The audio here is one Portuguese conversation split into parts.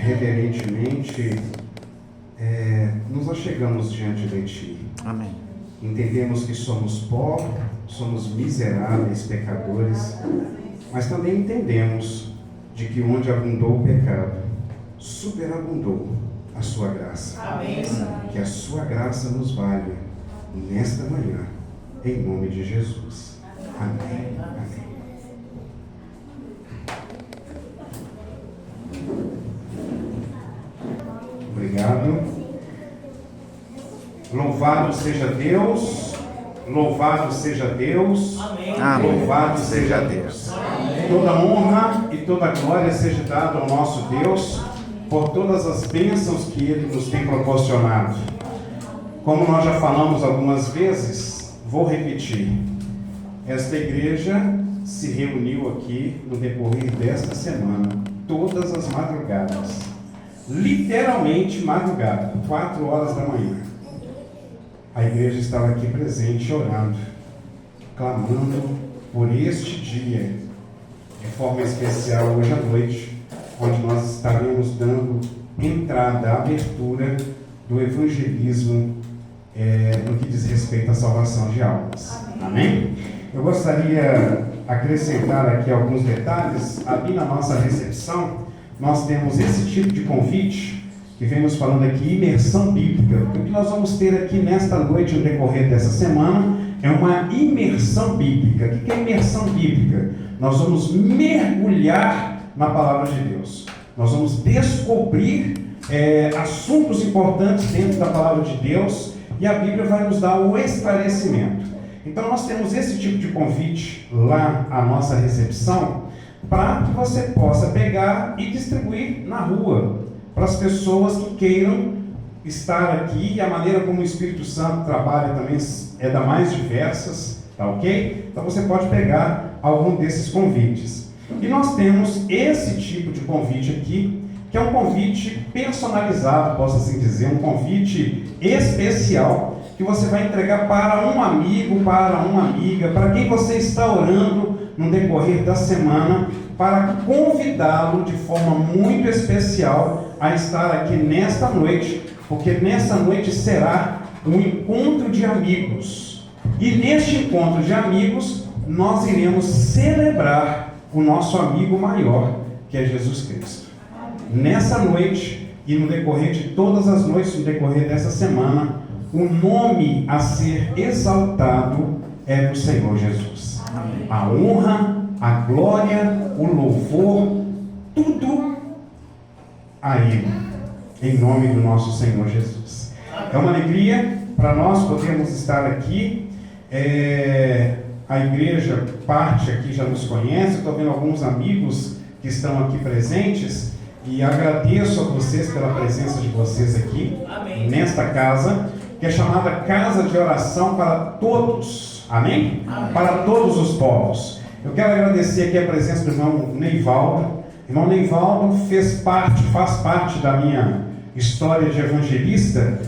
reverentemente nos achegamos diante de Ti. Amém. Entendemos que somos pó, somos miseráveis pecadores, mas também entendemos de que onde abundou o pecado, superabundou a Sua graça. Amém. Que a Sua graça nos valha nesta manhã, em nome de Jesus. Amém. Amém. Obrigado. Louvado seja Deus. Louvado seja Deus. Amém. Louvado seja Deus. Toda honra e toda glória seja dada ao nosso Deus por todas as bênçãos que Ele nos tem proporcionado. Como nós já falamos algumas vezes, vou repetir. Esta igreja se reuniu aqui no decorrer desta semana, todas as madrugadas. Literalmente madrugada, 4 horas da manhã. A igreja estava aqui presente, orando, clamando por este dia, de forma especial hoje à noite, onde nós estaremos dando entrada, abertura do evangelismo no que diz respeito à salvação de almas. Amém? Eu gostaria de acrescentar aqui alguns detalhes. Ali na nossa recepção, nós temos esse tipo de convite, que vemos falando aqui, imersão bíblica. O que nós vamos ter aqui nesta noite, no decorrer dessa semana, é uma imersão bíblica. O que é imersão bíblica? Nós vamos mergulhar na palavra de Deus. Nós vamos descobrir assuntos importantes dentro da palavra de Deus, e a Bíblia vai nos dar o esclarecimento. Então nós temos esse tipo de convite lá à nossa recepção, para que você possa pegar e distribuir na rua, para as pessoas que queiram estar aqui. E a maneira como o Espírito Santo trabalha também é da mais diversas, tá ok? Então você pode pegar algum desses convites. E nós temos esse tipo de convite aqui, que é um convite personalizado, posso assim dizer, um convite especial, que você vai entregar para um amigo, para uma amiga, para quem você está orando no decorrer da semana, para convidá-lo de forma muito especial a estar aqui nesta noite, porque nesta noite será um encontro de amigos. E neste encontro de amigos, nós iremos celebrar o nosso amigo maior, que é Jesus Cristo. Nessa noite, e no decorrer de todas as noites, no decorrer dessa semana, o nome a ser exaltado é do Senhor Jesus. Amém. A honra, a glória, o louvor, tudo a Ele, em nome do nosso Senhor Jesus. É uma alegria para nós podermos estar aqui. A igreja, parte aqui já nos conhece, estou vendo alguns amigos que estão aqui presentes, e agradeço a vocês pela presença de vocês aqui. Amém. Nesta casa, que é chamada Casa de Oração para Todos. Amém? Amém? Para todos os povos. Eu quero agradecer aqui a presença do irmão Neivaldo. Irmão Neivaldo faz parte da minha história de evangelista.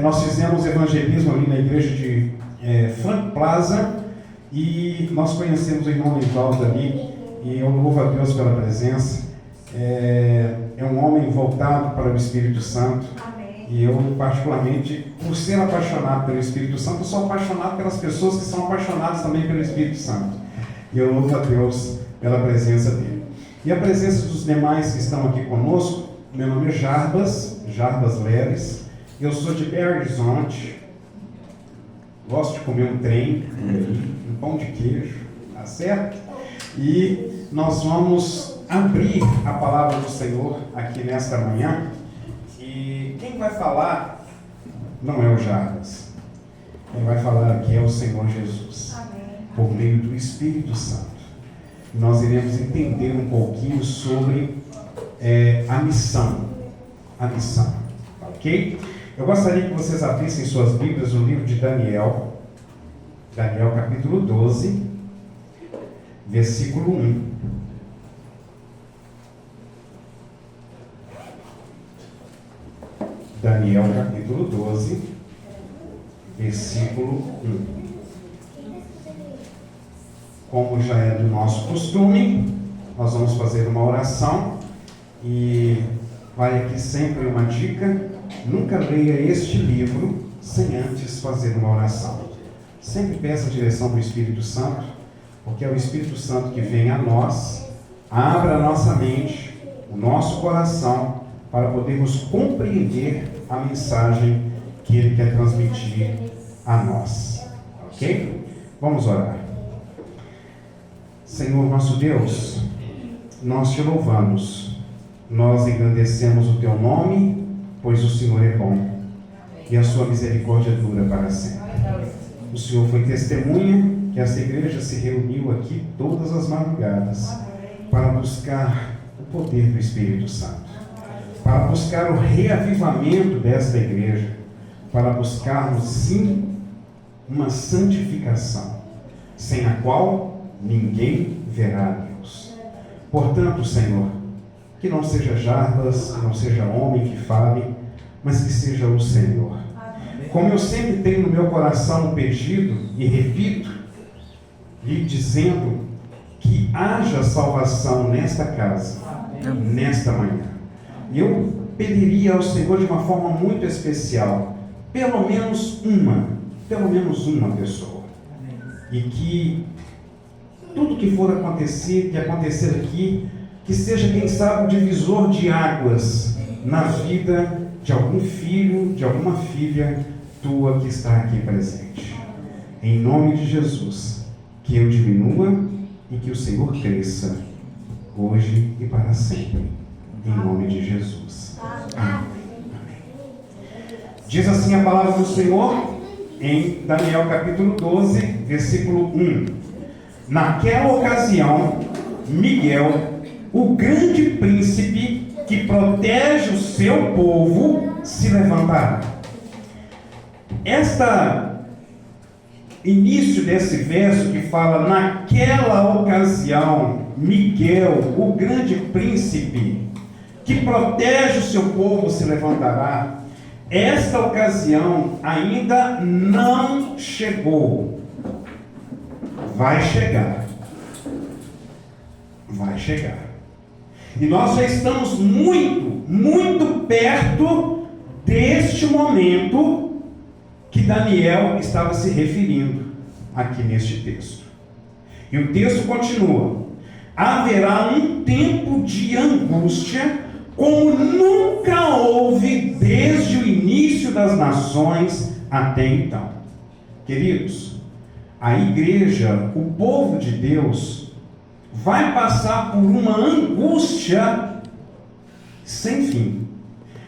Nós fizemos evangelismo ali na igreja de Frank Plaza, e nós conhecemos o irmão Neivaldo ali, e eu louvo a Deus pela presença. É um homem voltado para o Espírito Santo. Amém. E eu, particularmente, por ser apaixonado pelo Espírito Santo, eu sou apaixonado pelas pessoas que são apaixonadas também pelo Espírito Santo. E eu louvo a Deus pela presença dele. E a presença dos demais que estão aqui conosco. Meu nome é Jarbas Leves. Eu sou de Belo Horizonte. Gosto de comer um trem, um pão de queijo, tá certo? E nós vamos abrir a palavra do Senhor aqui nesta manhã. E quem vai falar não é o Jarbas. Quem vai falar aqui é o Senhor Jesus. Amém. Por meio do Espírito Santo. Nós iremos entender um pouquinho sobre a missão. A missão. Ok? Eu gostaria que vocês abrissem suas Bíblias no livro de Daniel. Daniel capítulo 12, versículo 1. Daniel capítulo 12, versículo 1. Como já é do nosso costume, nós vamos fazer uma oração E vai aqui sempre uma dica: nunca leia este livro sem antes fazer uma oração. Sempre peça a direção do Espírito Santo, porque é o Espírito Santo que vem a nós, abre a nossa mente, o nosso coração, para podermos compreender a mensagem que Ele quer transmitir a nós. Ok? Vamos orar. Senhor nosso Deus, nós te louvamos, nós engrandecemos o teu nome, pois o Senhor é bom e a sua misericórdia dura para sempre. O Senhor foi testemunha que essa igreja se reuniu aqui todas as madrugadas para buscar o poder do Espírito Santo, para buscar o reavivamento desta igreja, para buscarmos sim uma santificação, sem a qual ninguém verá a Deus. Portanto, Senhor, que não seja Jarbas, que não seja homem que fale, mas que seja o Senhor. Como eu sempre tenho no meu coração um pedido, e repito, lhe dizendo que haja salvação nesta casa, nesta manhã. E eu pediria ao Senhor de uma forma muito especial, pelo menos uma pessoa. E que tudo que for acontecer, que acontecer aqui, que seja, quem sabe, o divisor de águas na vida de algum filho, de alguma filha tua que está aqui presente. Em nome de Jesus, que eu diminua e que o Senhor cresça, hoje e para sempre. Em nome de Jesus. Amém. Diz assim a palavra do Senhor em Daniel capítulo 12, versículo 1. Naquela ocasião, Miguel, o grande príncipe que protege o seu povo, se levantará. Início desse verso que fala: naquela ocasião, Miguel, o grande príncipe que protege o seu povo, se levantará. Esta ocasião ainda não chegou. Vai chegar. Vai chegar. E nós já estamos muito perto deste momento que Daniel estava se referindo aqui neste texto. E o texto continua: haverá um tempo de angústia como nunca houve desde o início das nações até então. Queridos, a igreja, o povo de Deus, vai passar por uma angústia sem fim.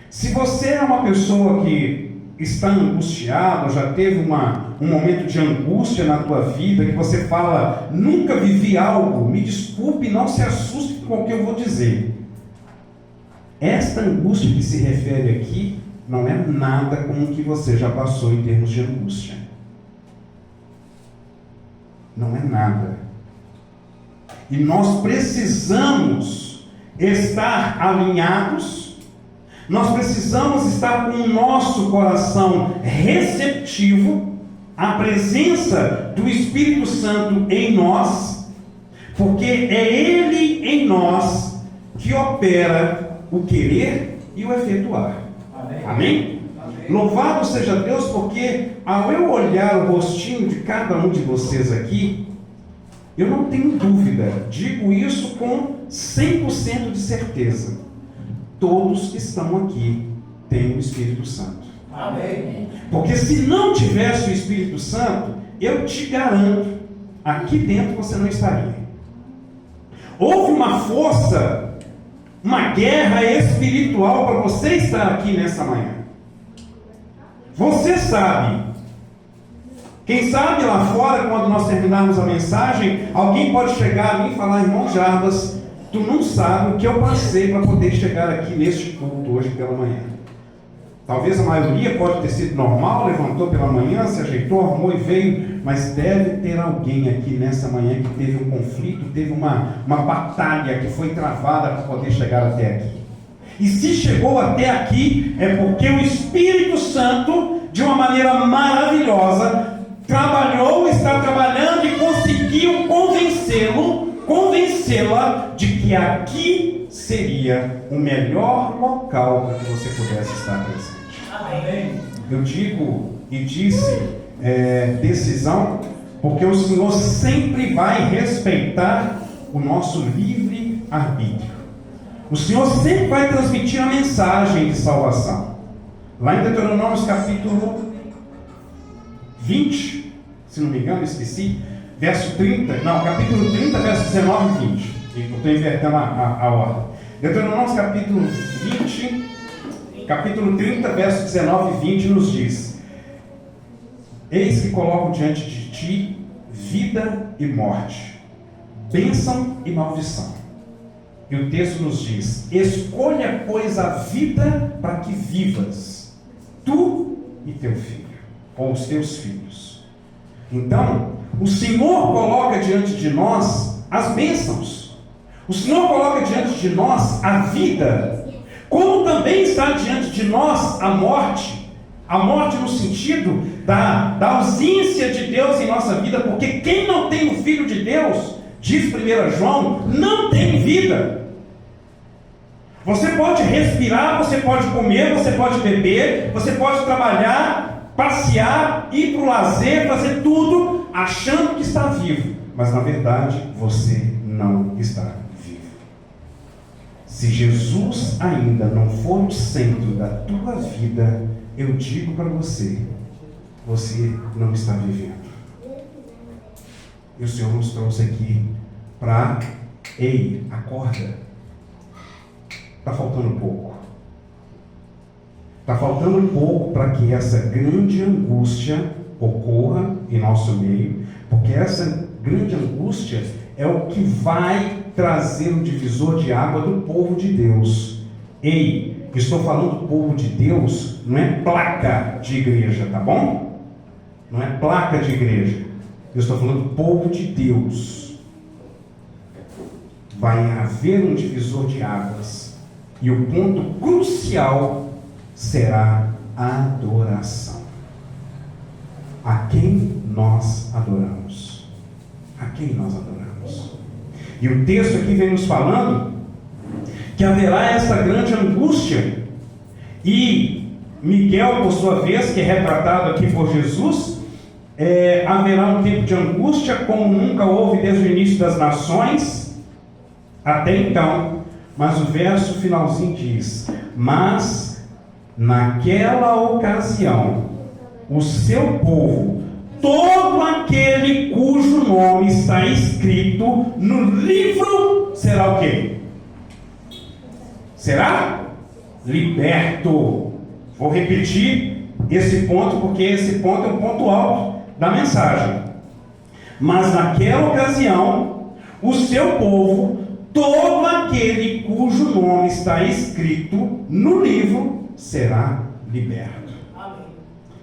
Se você é uma pessoa que está angustiado, já teve um momento de angústia na tua vida, que você fala: nunca vivi algo, me desculpe, não se assuste com o que eu vou dizer. Esta angústia que se refere aqui não é nada com o que você já passou em termos de angústia. Não é nada. E nós precisamos estar alinhados, nós precisamos estar com o nosso coração receptivo à presença do Espírito Santo em nós, porque é Ele em nós que opera o querer e o efetuar. Amém? Amém? Amém. Louvado seja Deus, porque ao eu olhar o rostinho de cada um de vocês aqui, eu não tenho dúvida, digo isso com 100% de certeza: todos que estão aqui têm o Espírito Santo. Amém. Porque se não tivesse o Espírito Santo, eu te garanto, aqui dentro você não estaria. Houve uma força, uma guerra espiritual para você estar aqui nessa manhã. Você sabe. Quem sabe lá fora, quando nós terminarmos a mensagem, alguém pode chegar a mim e falar: irmão Jarbas, tu não sabe o que eu passei para poder chegar aqui neste culto hoje pela manhã. Talvez a maioria pode ter sido normal, levantou pela manhã, se ajeitou, arrumou e veio, mas deve ter alguém aqui nessa manhã que teve um conflito, teve uma batalha que foi travada para poder chegar até aqui. E se chegou até aqui, é porque o Espírito Santo, de uma maneira maravilhosa, trabalhou, está trabalhando e conseguiu convencê-la de que aqui seria o melhor local para que você pudesse estar presente. Amém. Eu digo e disse decisão, porque o Senhor sempre vai respeitar o nosso livre-arbítrio. O Senhor sempre vai transmitir a mensagem de salvação. Lá em Deuteronômio capítulo 20, se não me engano, esqueci, capítulo 30, verso 19 e 20. Eu estou invertendo a ordem. Deuteronômio capítulo 20, capítulo 30, verso 19 e 20 nos diz: eis que coloco diante de ti vida e morte, bênção e maldição. E o texto nos diz: escolha, pois, a vida para que vivas, tu e teu filho, ou os teus filhos. Então, o Senhor coloca diante de nós as bênçãos. O Senhor coloca diante de nós a vida, como também está diante de nós a morte. A morte no sentido da ausência de Deus em nossa vida, porque quem não tem o Filho de Deus, diz 1 João, não tem vida. Você pode respirar, você pode comer, você pode beber, você pode trabalhar, passear, ir para o lazer, fazer tudo, achando que está vivo, mas na verdade você não está vivo. Se Jesus ainda não for o centro da tua vida, eu digo para você, você não está vivendo. E o Senhor nos trouxe aqui para, ei, acorda. Está faltando pouco. Está faltando pouco para que essa grande angústia ocorra em nosso meio, porque essa grande angústia é o que vai trazer o divisor de água do povo de Deus. Ei, estou falando do povo de Deus, não é placa de igreja, tá bom? Não é placa de igreja. Eu estou falando do povo de Deus. Vai haver um divisor de águas. E o ponto crucial será a adoração. A quem nós adoramos? A quem nós adoramos? E o texto aqui vem nos falando que haverá essa grande angústia. E Miguel, por sua vez, que é retratado aqui por Jesus, haverá um tempo de angústia como nunca houve desde o início das nações até então. Mas o verso finalzinho diz: mas naquela ocasião o seu povo, todo aquele cujo nome está escrito no livro, será o quê? Será liberto. Vou repetir esse ponto, porque esse ponto é um ponto alto da mensagem. Mas naquela ocasião o seu povo, todo aquele cujo nome está escrito no livro, será liberto. Amém.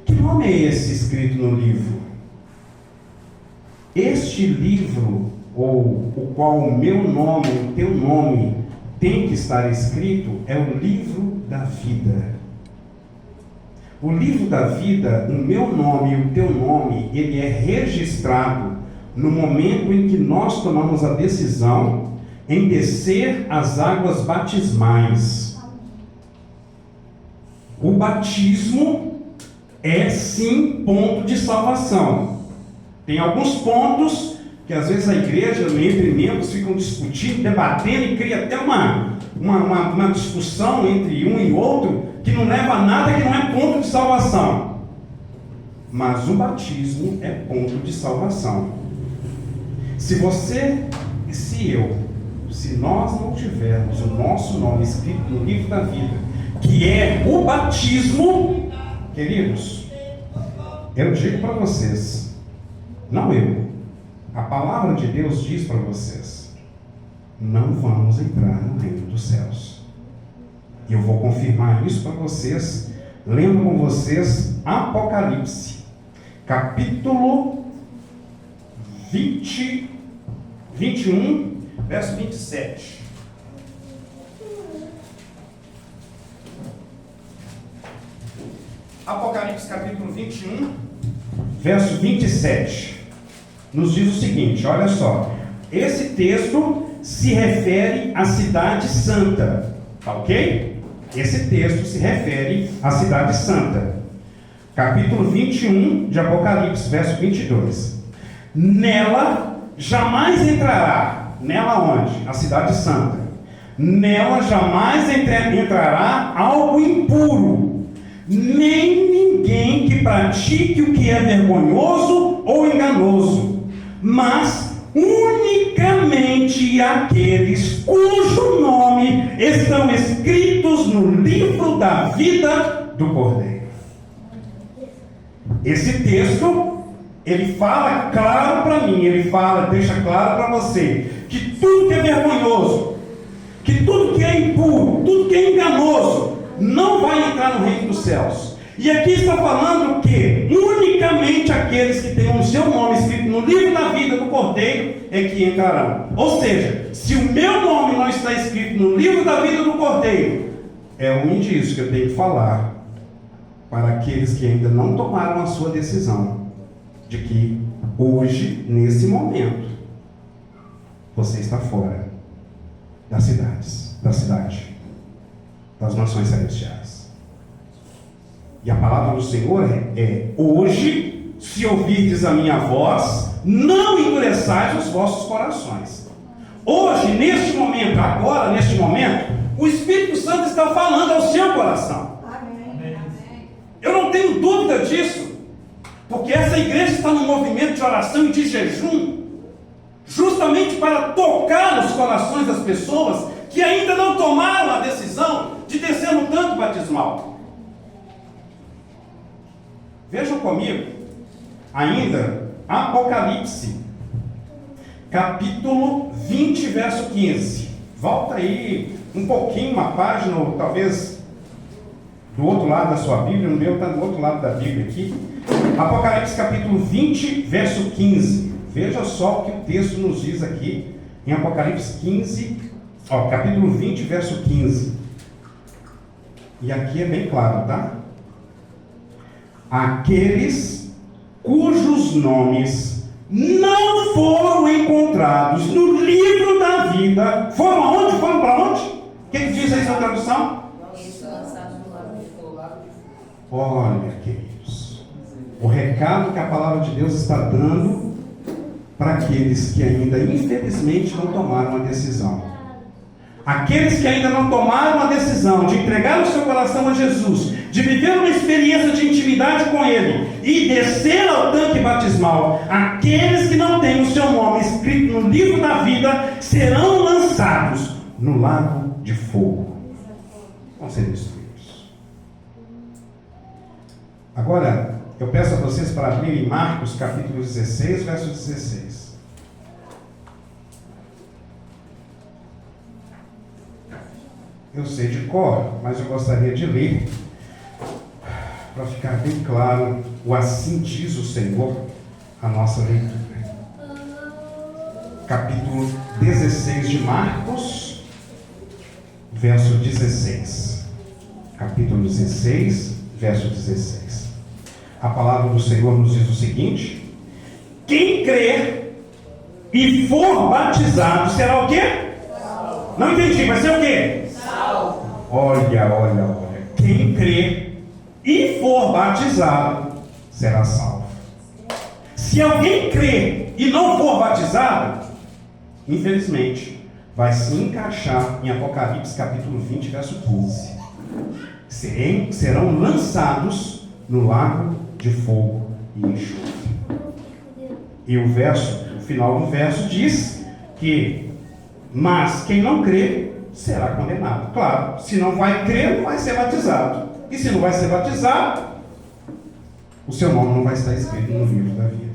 Que nome é esse escrito no livro? Este livro, ou o qual o meu nome, o teu nome, tem que estar escrito, é o livro da vida. O livro da vida, o meu nome e o teu nome, ele é registrado no momento em que nós tomamos a decisão em descer as águas batismais. O batismo é sim ponto de salvação. Tem alguns pontos que às vezes a igreja, entre membros, ficam discutindo, debatendo e cria até uma discussão entre um e outro que não leva a nada, que não é ponto de salvação. Mas o batismo é ponto de salvação. Se nós não tivermos o nosso nome escrito no livro da vida, que é o batismo, queridos, eu digo para vocês, não eu, a palavra de Deus diz para vocês, não vamos entrar no reino dos céus. E eu vou confirmar isso para vocês, lendo com vocês Apocalipse, capítulo 21, verso 27. Apocalipse capítulo 21, verso 27, nos diz o seguinte, olha só, esse texto se refere à cidade santa. Tá ok? Esse texto se refere à cidade santa. Capítulo 21 de Apocalipse, verso 22. Nela jamais entrará. Nela onde? A cidade santa. Nela jamais entrará algo impuro, nem ninguém que pratique o que é vergonhoso ou enganoso, mas unicamente aqueles cujo nome estão escritos no livro da vida do Cordeiro. Esse texto, ele fala claro para mim, ele deixa claro para você, que tudo que é vergonhoso, que tudo que é impuro, tudo que é enganoso, não vai entrar no reino dos céus. E aqui está falando que unicamente aqueles que têm o seu nome escrito no livro da vida do Cordeiro é que entrarão. Ou seja, se o meu nome não está escrito no livro da vida do Cordeiro, é um indício que eu tenho que falar para aqueles que ainda não tomaram a sua decisão de que hoje, nesse momento, você está fora das cidades, das nações celestiais. E a palavra do Senhor é hoje, se ouvirdes a minha voz, não endureçais os vossos corações. Hoje, neste momento, agora, neste momento, o Espírito Santo está falando ao seu coração. Amém. Eu não tenho dúvida disso, porque essa igreja está num movimento de oração e de jejum, justamente para tocar os corações das pessoas que ainda não tomaram a decisão de descer no tanque batismal. Vejam comigo, ainda, Apocalipse, capítulo 20, verso 15. Volta aí um pouquinho, uma página, ou talvez do outro lado da sua Bíblia, no meu está do outro lado da Bíblia aqui. Apocalipse, capítulo 20, verso 15. Veja só o que o texto nos diz aqui, em Apocalipse 15, capítulo 20, verso 15. E aqui é bem claro, tá? Aqueles cujos nomes não foram encontrados no livro da vida, foram aonde? Foram para onde? O que diz aí na tradução? Olha, queridos, o recado que a palavra de Deus está dando para aqueles que ainda, infelizmente, não tomaram a decisão. Aqueles que ainda não tomaram a decisão de entregar o seu coração a Jesus, de viver uma experiência de intimidade com Ele e descer ao tanque batismal, aqueles que não têm o seu nome escrito no livro da vida serão lançados no lago de fogo. Vão ser destruídos. Agora, eu peço a vocês para abrirem Marcos capítulo 16, verso 16. Eu sei de cor, mas eu gostaria de ler, para ficar bem claro, o assim diz o Senhor, a nossa leitura. Capítulo 16 de Marcos, verso 16. Capítulo 16, verso 16. A palavra do Senhor nos diz o seguinte: quem crer e for batizado será o quê? Salvo. Não entendi, vai ser o quê? Olha. Quem crer e for batizado será salvo. Se alguém crer e não for batizado, infelizmente, vai se encaixar em Apocalipse capítulo 20, verso 15. Serão lançados no lago de fogo e enxofre. E o final do verso diz que, mas quem não crer será condenado. Claro, se não vai crer, não vai ser batizado. E se não vai ser batizado, o seu nome não vai estar escrito no livro da vida.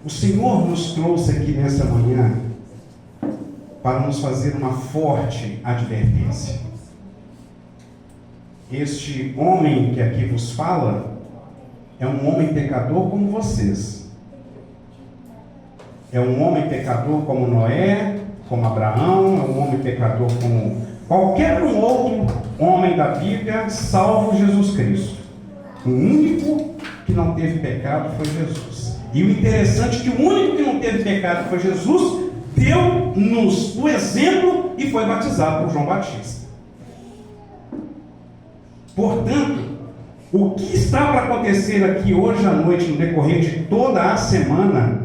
O Senhor nos trouxe aqui nessa manhã para nos fazer uma forte advertência. Este homem que aqui vos fala é um homem pecador como vocês. É um homem pecador como Noé, como Abraão, é um homem pecador como qualquer um outro homem da Bíblia, salvo Jesus Cristo. O único que não teve pecado foi Jesus. E o interessante é que o único que não teve pecado foi Jesus, deu-nos o exemplo e foi batizado por João Batista. Portanto, o que está para acontecer aqui hoje à noite, no decorrer de toda a semana,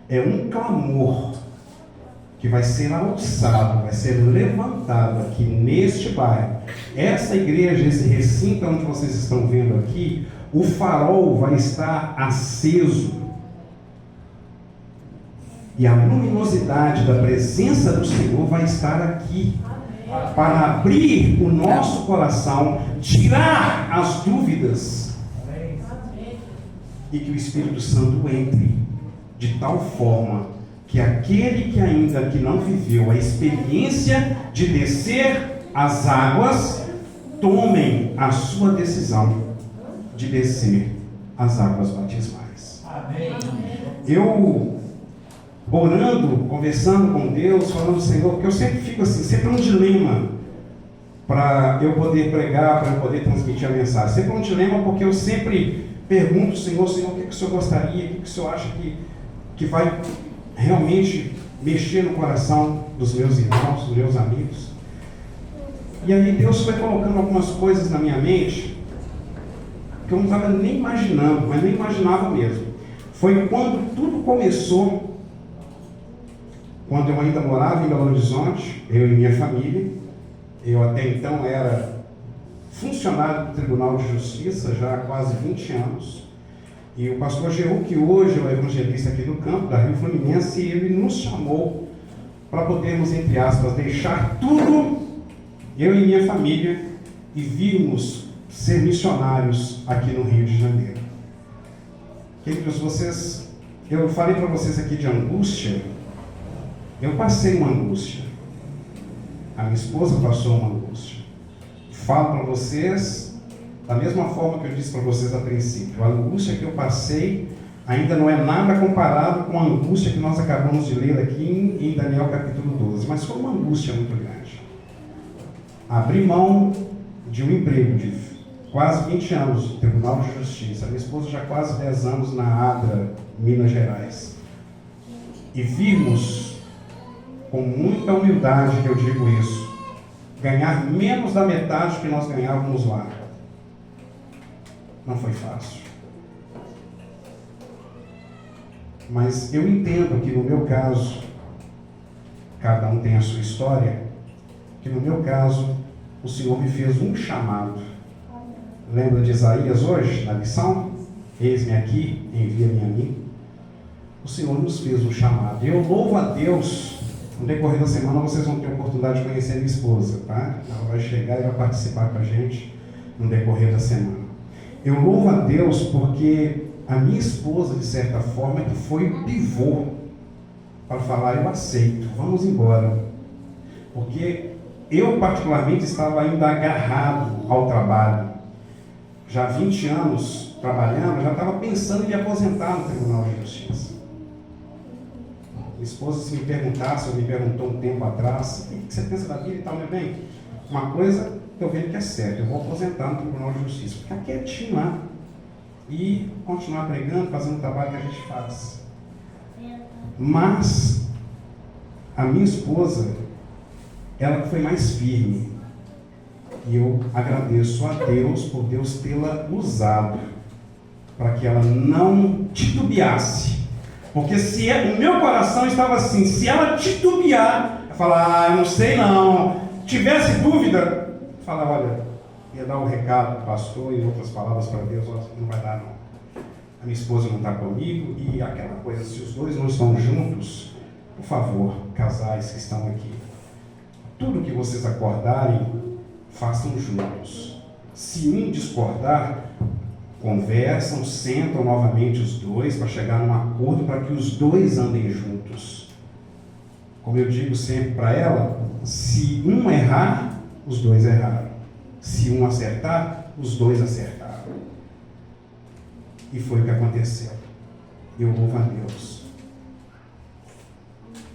é um clamor que vai ser alçado, vai ser levantado aqui neste bairro. Essa igreja, esse recinto onde vocês estão vendo aqui, o farol vai estar aceso. E a luminosidade da presença do Senhor vai estar aqui, para abrir o nosso coração, tirar as dúvidas, e que o Espírito Santo entre de tal forma que aquele que ainda que não viveu a experiência de descer as águas, tomem a sua decisão de descer as águas batismais. Amém. Eu, orando, conversando com Deus, falando, Senhor, porque eu sempre fico assim, sempre um dilema para eu poder pregar, para eu poder transmitir a mensagem. Sempre um dilema, porque eu sempre pergunto, Senhor, o que o Senhor gostaria, o que o Senhor acha que vai realmente mexer no coração dos meus irmãos, dos meus amigos. E aí Deus foi colocando algumas coisas na minha mente que eu não estava nem imaginando, mas nem imaginava mesmo. Foi quando tudo começou, quando eu ainda morava em Belo Horizonte, eu e minha família. Eu até então era funcionário do Tribunal de Justiça já há quase 20 anos. E o pastor Jeú, que hoje é o evangelista aqui do campo, da Rio Fluminense, ele nos chamou para podermos, entre aspas, deixar tudo, eu e minha família, e virmos ser missionários aqui no Rio de Janeiro. Queridos, eu falei para vocês aqui de angústia. Eu passei uma angústia. A minha esposa passou uma angústia. Falo para vocês da mesma forma que eu disse para vocês a princípio. A angústia que eu passei ainda não é nada comparado com a angústia que nós acabamos de ler aqui em Daniel capítulo 12. Mas foi uma angústia muito grande. Abri mão de um emprego de quase 20 anos no Tribunal de Justiça. A minha esposa já quase 10 anos na ADRA, Minas Gerais. E vimos, com muita humildade que eu digo isso, ganhar menos da metade que nós ganhávamos lá. Não foi fácil. Mas eu entendo que no meu caso, cada um tem a sua história, que no meu caso, o Senhor me fez um chamado. Lembra de Isaías hoje, na lição? Eis-me aqui, envia-me a mim. O Senhor nos fez um chamado. E eu louvo a Deus. No decorrer da semana vocês vão ter a oportunidade de conhecer a minha esposa, tá? Ela vai chegar e vai participar com a gente no decorrer da semana. Eu louvo a Deus porque a minha esposa, de certa forma, que foi o pivô para falar, eu aceito, vamos embora. Porque eu, particularmente, estava ainda agarrado ao trabalho. Já há 20 anos trabalhando, já estava pensando em me aposentar no Tribunal de Justiça. Minha esposa, se me perguntasse, ou me perguntou um tempo atrás, o que você pensa da vida e tal, meu bem? Uma coisa eu vejo que é certo, eu vou aposentar no Tribunal de Justiça, ficar quietinho lá e continuar pregando, fazendo o trabalho que a gente faz. Mas a minha esposa, ela foi mais firme, e eu agradeço a Deus por Deus tê-la usado para que ela não titubeasse. Porque se o meu coração estava assim, se ela titubear, falar, eu não sei não, tivesse dúvida, falar, olha, ia dar um recado para o pastor e outras palavras para Deus, não vai dar não. A minha esposa não está comigo, e aquela coisa, se os dois não estão juntos, por favor, casais que estão aqui, tudo que vocês acordarem, façam juntos. Se um discordar, conversam, sentam novamente os dois para chegar num acordo para que os dois andem juntos. Como eu digo sempre para ela, se um errar, os dois erraram. Se um acertar, os dois acertaram. E foi o que aconteceu. Eu louvo a Deus.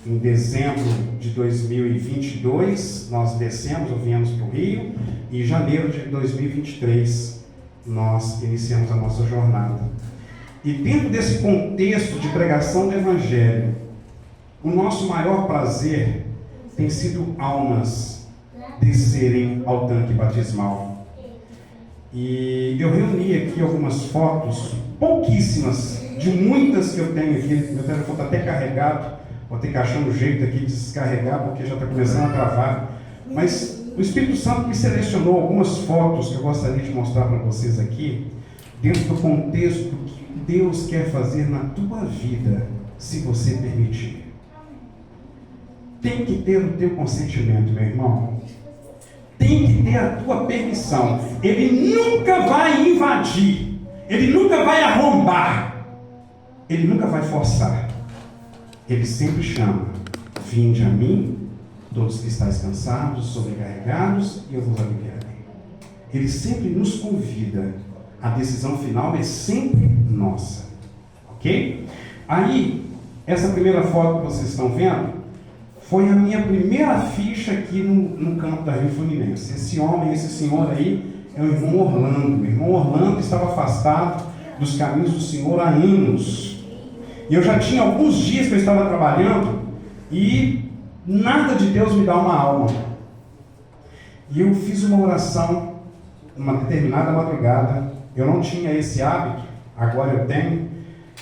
Em dezembro de 2022, nós descemos ou viemos para o Rio, e em janeiro de 2023, nós iniciamos a nossa jornada. E dentro desse contexto de pregação do Evangelho, o nosso maior prazer tem sido almas descerem ao tanque batismal. E eu reuni aqui algumas fotos, pouquíssimas, de muitas que eu tenho aqui. Meu telefone está até carregado, vou ter que achar um jeito aqui de descarregar, porque já está começando a travar. Mas o Espírito Santo me selecionou algumas fotos que eu gostaria de mostrar para vocês aqui, dentro do contexto que Deus quer fazer na tua vida, se você permitir. Tem que ter o teu consentimento, meu irmão. Tem que ter a tua permissão. Ele nunca vai invadir. Ele nunca vai arrombar. Ele nunca vai forçar. Ele sempre chama: vinde a mim, todos que estáis cansados, sobrecarregados, e eu vos aliviarei. Ele sempre nos convida. A decisão final é sempre nossa. Ok? Aí, essa primeira foto que vocês estão vendo foi a minha primeira ficha aqui no campo da Rio Fluminense. Esse homem, esse senhor aí, é o irmão Orlando. O irmão Orlando estava afastado dos caminhos do Senhor há anos. E eu já tinha alguns dias que eu estava trabalhando e nada de Deus me dá uma alma. E eu fiz uma oração, uma determinada madrugada. Eu não tinha esse hábito, agora eu tenho.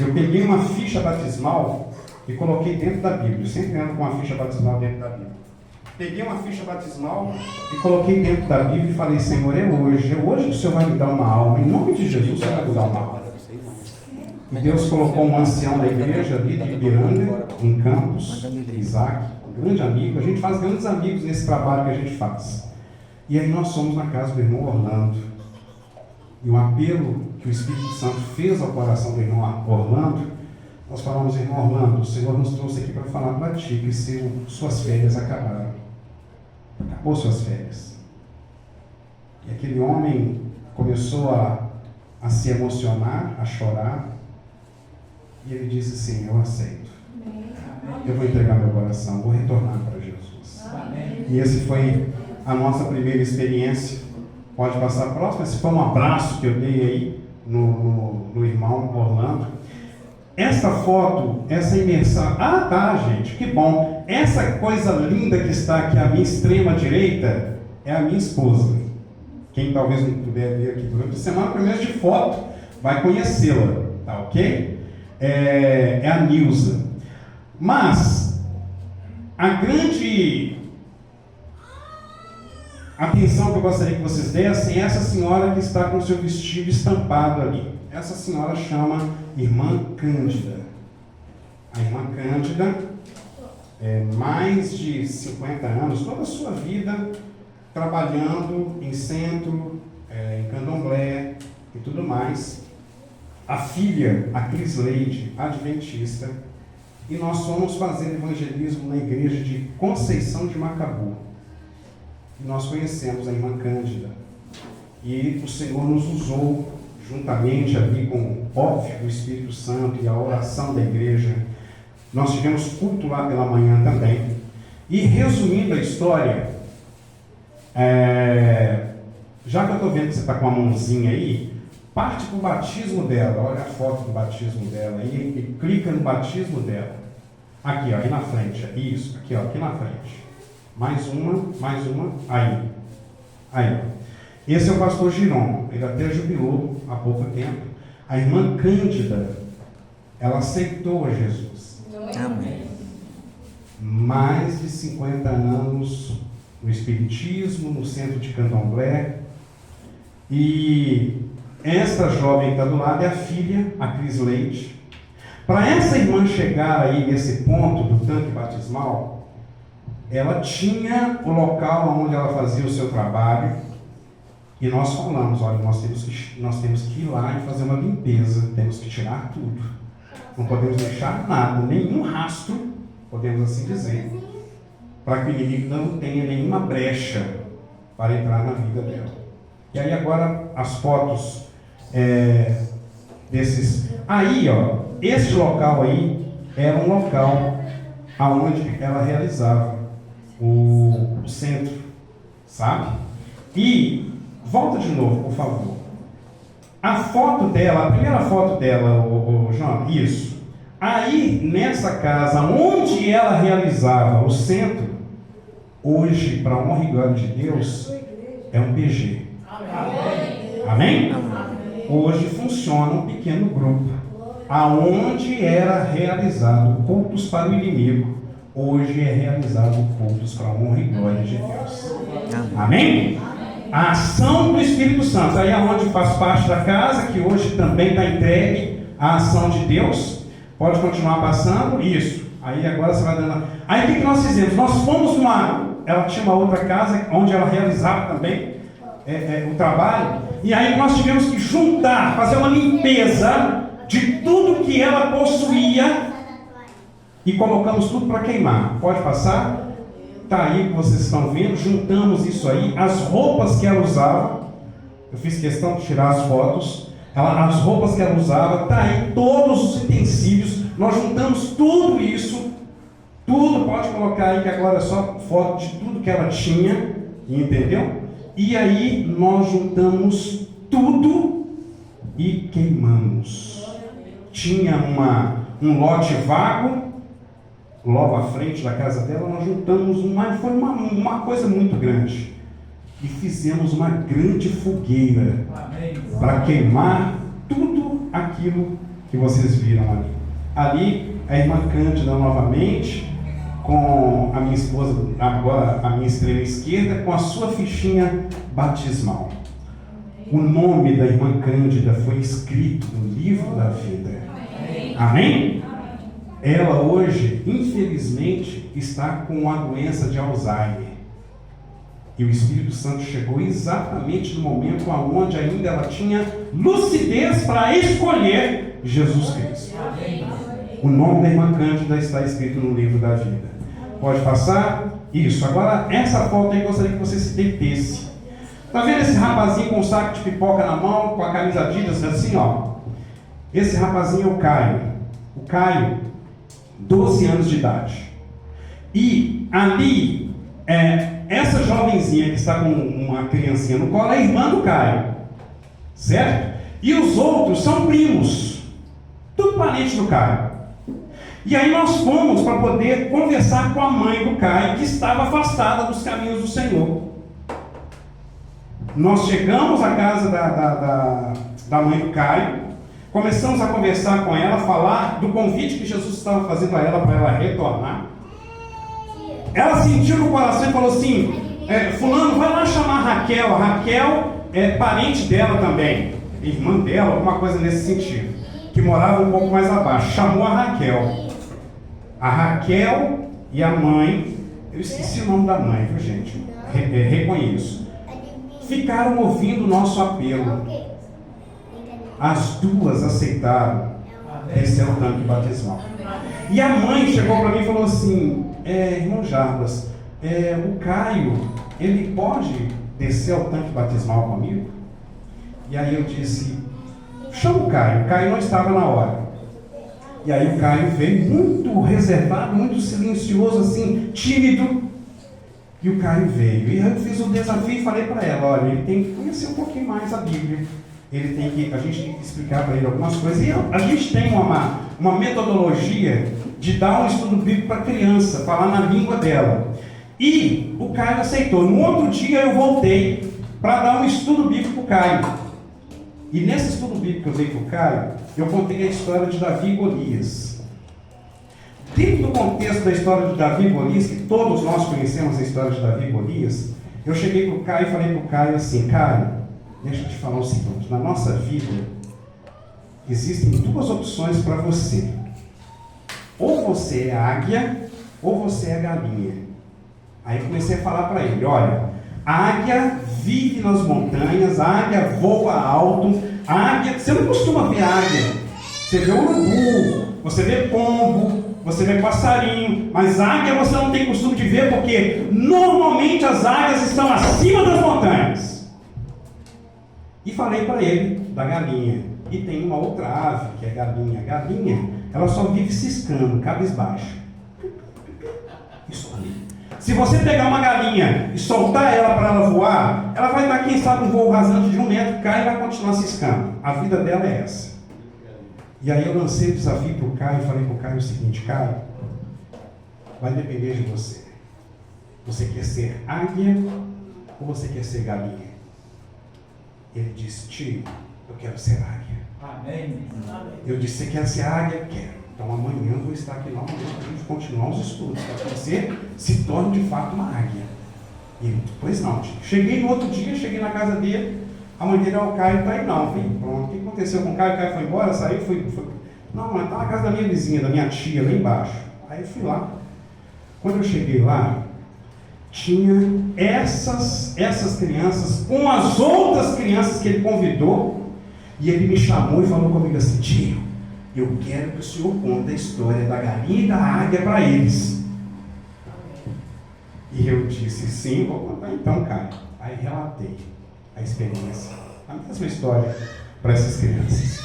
Eu peguei uma ficha batismal e coloquei dentro da Bíblia. Eu sempre ando com uma ficha batismal dentro da Bíblia. Peguei uma ficha batismal e coloquei dentro da Bíblia e falei: Senhor, é hoje que o Senhor vai me dar uma alma. Em nome de Jesus, o Senhor vai me dar uma alma. E Deus colocou um ancião da igreja ali de Ibiranga, em Campos, Isaac, um grande amigo. A gente faz grandes amigos nesse trabalho que a gente faz. E aí nós fomos na casa do irmão Orlando. E o apelo que o Espírito Santo fez ao coração do irmão Orlando, nós falamos: irmão Orlando, o Senhor nos trouxe aqui para falar para ti que suas férias acabaram. Acabou suas férias. E aquele homem começou a se emocionar, a chorar. E ele disse assim: eu aceito. Eu vou entregar meu coração, vou retornar para Jesus. E esse foi a nossa primeira experiência. Pode passar a próxima. Esse foi um abraço que eu dei aí no irmão Orlando. Essa foto, essa imersão... Ah, tá, gente, que bom. Essa coisa linda que está aqui à minha extrema direita é a minha esposa. Quem talvez não puder ver aqui durante a semana, primeiro de foto, vai conhecê-la, tá ok? É a Nilza. Mas a grande atenção que eu gostaria que vocês dessem é essa senhora que está com o seu vestido estampado ali. Essa senhora chama Irmã Cândida. A Irmã Cândida, mais de 50 anos, toda a sua vida trabalhando em centro, em candomblé e tudo mais. A filha, a Crisleide, adventista, e nós fomos fazer evangelismo na igreja de Conceição de Macabu. E nós conhecemos a Irmã Cândida. E o Senhor nos usou, juntamente ali com, óbvio, o Espírito Santo e a oração da igreja. Nós tivemos culto lá pela manhã também. E resumindo a história, já que eu estou vendo que você está com a mãozinha aí, parte para o batismo dela. Olha a foto do batismo dela aí e clica no batismo dela. Aqui, ó, aí na frente. Isso, aqui, ó, aqui na frente. Mais uma, aí. Esse é o pastor Giron, ele até jubilou há pouco tempo. A irmã Cândida, ela aceitou a Jesus. Amém. Mais de 50 anos no Espiritismo, no centro de Candomblé. E esta jovem que está do lado é a filha, a Crisleide. Para essa irmã chegar aí nesse ponto do tanque batismal, ela tinha o local onde ela fazia o seu trabalho. E nós falamos: olha, nós temos que ir lá e fazer uma limpeza, temos que tirar tudo. Não podemos deixar nada, nenhum rastro, podemos assim dizer, para que o inimigo não tenha nenhuma brecha para entrar na vida dela. E aí agora as fotos desses... Aí, ó, esse local aí era um local onde ela realizava o centro, sabe? E volta de novo, por favor. A foto dela, a primeira foto dela, João, isso. Aí, nessa casa, onde ela realizava o centro, hoje, para a honra e glória de Deus, é um PG. Amém? Hoje funciona um pequeno grupo, aonde era realizado cultos para o inimigo, hoje é realizado cultos para a honra e glória de Deus. Amém? A ação do Espírito Santo, aí é onde faz parte da casa, que hoje também está entregue à ação de Deus. Pode continuar passando, isso. Aí agora você vai dando. Aí o que nós fizemos? Nós fomos ela tinha uma outra casa, onde ela realizava também o trabalho, e aí nós tivemos que juntar, fazer uma limpeza de tudo que ela possuía, e colocamos tudo para queimar. Pode passar? Está aí que vocês estão vendo, juntamos isso aí, as roupas que ela usava, eu fiz questão de tirar as fotos, as roupas que ela usava, está aí todos os utensílios, nós juntamos tudo isso, tudo, pode colocar aí que agora é só foto de tudo que ela tinha, entendeu? E aí nós juntamos tudo e queimamos. Tinha um lote vago, logo à frente da casa dela, nós juntamos foi uma coisa muito grande. E fizemos uma grande fogueira para queimar tudo aquilo que vocês viram ali. Ali, a irmã Cândida novamente, com a minha esposa, agora a minha extrema esquerda, com a sua fichinha batismal. O nome da irmã Cândida foi escrito no livro da vida. Amém? Ela hoje, infelizmente, está com a doença de Alzheimer. E o Espírito Santo chegou exatamente no momento onde ainda ela tinha lucidez para escolher Jesus Cristo. O nome da irmã Cândida está escrito no livro da vida. Pode passar? Isso. Agora, essa foto aí, eu gostaria que você se detesse. Está vendo esse rapazinho com um saco de pipoca na mão, com a camisa Adidas, assim, ó? Esse rapazinho é o Caio. O Caio, 12 anos de idade. E ali, essa jovenzinha que está com uma criancinha no colo é a irmã do Caio. Certo? E os outros são primos. Tudo parente do Caio. E aí nós fomos para poder conversar com a mãe do Caio, que estava afastada dos caminhos do Senhor. Nós chegamos à casa da mãe do Caio, começamos a conversar com ela, falar do convite que Jesus estava fazendo a ela para ela retornar. Ela sentiu no coração e falou assim, fulano, vai lá chamar a Raquel. A Raquel é parente dela também, irmã dela, alguma coisa nesse sentido, que morava um pouco mais abaixo. Chamou a Raquel. A Raquel e a mãe, eu esqueci o nome da mãe, viu gente? Reconheço. Ficaram ouvindo o nosso apelo. As duas aceitaram descer o tanque batismal. E a mãe chegou para mim e falou assim, irmão Jarbas, o Caio, ele pode descer ao tanque batismal comigo? E aí eu disse, chama o Caio não estava na hora. E aí o Caio veio muito reservado, muito silencioso, assim, tímido. E o Caio veio. E eu fiz o desafio e falei para ela, olha, ele tem que conhecer um pouquinho mais a Bíblia. A gente tem que explicar para ele algumas coisas. E a gente tem uma metodologia de dar um estudo bíblico para a criança, falar na língua dela. E o Caio aceitou. No outro dia eu voltei para dar um estudo bíblico para o Caio. E nesse estudo bíblico que eu dei para o Caio, eu contei a história de Davi e Golias. Dentro do contexto da história de Davi e Golias, que todos nós conhecemos a história de Davi e Golias, eu cheguei para o Caio e falei para o Caio assim, Caio, deixa eu te falar o seguinte, na nossa vida, existem duas opções para você. Ou você é águia, ou você é galinha. Aí eu comecei a falar para ele, olha, a águia vive nas montanhas, a águia voa alto, a águia, você não costuma ver águia, você vê urubu, você vê pombo, você vê passarinho, mas águia você não tem costume de ver, porque normalmente as águias estão acima das montanhas. E falei para ele da galinha, e tem uma outra ave que é galinha. Galinha, ela só vive ciscando, cabisbaixo. Isso ali. Se você pegar uma galinha e soltar ela para ela voar, ela vai dar, quem sabe, um voo rasante de 1 metro, cai e vai continuar ciscando. A vida dela é essa. E aí eu lancei o desafio para o Caio e falei para o Caio o seguinte: Caio, vai depender de você. Você quer ser águia ou você quer ser galinha? Ele disse: tio, eu quero ser águia. Amém. Eu disse: você quer ser águia? Quero. Então amanhã eu vou estar aqui novamente para a gente continuar os estudos, para que você se torne de fato uma águia. E ele: pois não, tio. Cheguei no outro dia, cheguei na casa dele, a mãe dele: o Caio está aí não. Falei: pronto, o que aconteceu com o Caio? O Caio foi embora, saiu, foi. Não, mas está na casa da minha vizinha, da minha tia, lá embaixo. Aí eu fui lá. Quando eu cheguei lá, tinha essas crianças com as outras crianças que ele convidou, e ele me chamou e falou comigo assim: tio, eu quero que o senhor conte a história da galinha e da águia para eles. E eu disse: sim, vou contar então, Caio. Aí relatei a experiência, a mesma história para essas crianças.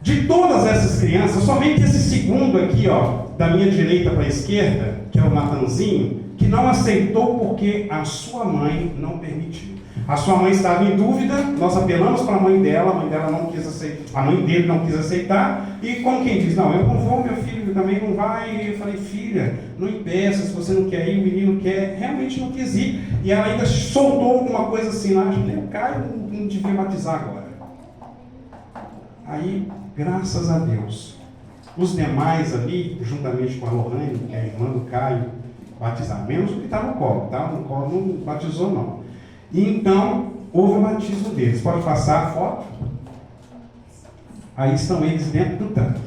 De todas essas crianças, somente esse segundo aqui, ó, da minha direita para a esquerda, que é o Natanzinho, que não aceitou porque a sua mãe não permitiu. A sua mãe estava em dúvida, nós apelamos para a mãe dela não quis aceitar, a mãe dele não quis aceitar, e como quem diz: não, eu não vou, meu filho também não vai. E eu falei: filha, não impeça, se você não quer ir, o menino quer, realmente não quis ir. E ela ainda soltou alguma coisa assim lá: acho que o Caio não devia batizar agora. Aí, graças a Deus, os demais ali, juntamente com a Lohane, que é a irmã do Caio, batizaram, menos o que está no colo, tá? No colo não batizou não. E então, houve o batismo deles. Pode passar a foto? Aí estão eles dentro do tanque.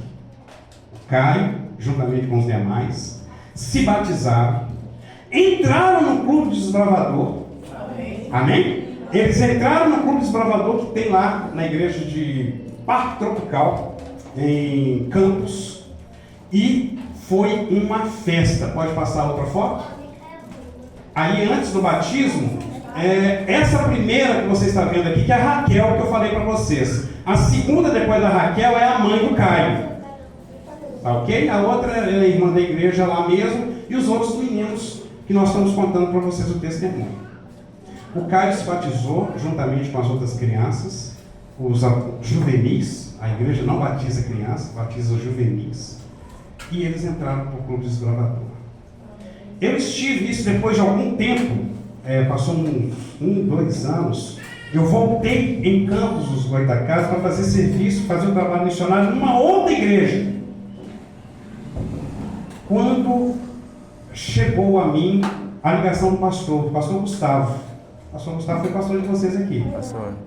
O Caio, juntamente com os demais, se batizaram, entraram no Clube Desbravador. Amém? Amém? Eles entraram no Clube Desbravador que tem lá na igreja de Parque Tropical, em Campos, e foi uma festa. Pode passar outra foto? Aí antes do batismo, essa primeira que você está vendo aqui, que é a Raquel, que eu falei para vocês. A segunda depois da Raquel é a mãe do Caio. Tá ok? A outra é a irmã da igreja lá mesmo, e os outros meninos que nós estamos contando para vocês o testemunho. O Caio se batizou juntamente com as outras crianças, os juvenis. A igreja não batiza criança, batiza os juvenis. E eles entraram para o Clube Desbravador. Eu estive isso depois de algum tempo, passou uns 2 anos. Eu voltei em Campos dos Goitacazes para fazer serviço, fazer um trabalho missionário numa outra igreja. Quando chegou a mim a ligação do pastor Gustavo. O pastor Gustavo foi pastor de vocês aqui.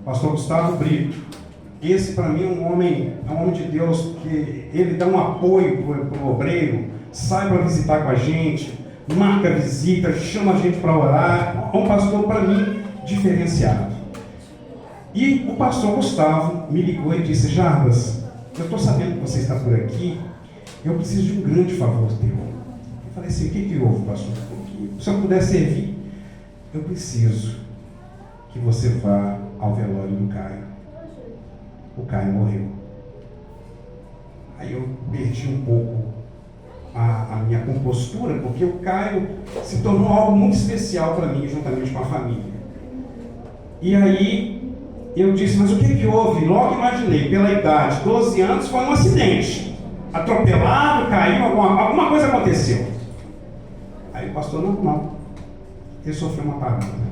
Pastor Gustavo Brito. Esse para mim é um homem de Deus, que ele dá um apoio para o obreiro, sai para visitar com a gente, marca visita, chama a gente para orar. É um pastor para mim diferenciado. E o pastor Gustavo me ligou e disse: Jarbas, eu estou sabendo que você está por aqui, eu preciso de um grande favor teu. Eu falei assim: o que houve, pastor? Se eu puder servir, eu preciso que você vá ao velório do Caio. O Caio morreu. Aí eu perdi um pouco a minha compostura, porque o Caio se tornou algo muito especial para mim, juntamente com a família. E aí eu disse: mas o que houve? Logo imaginei, pela idade, 12 anos, foi um acidente. Atropelado, caiu, alguma coisa aconteceu. Aí o pastor: não. Ele sofreu uma parada.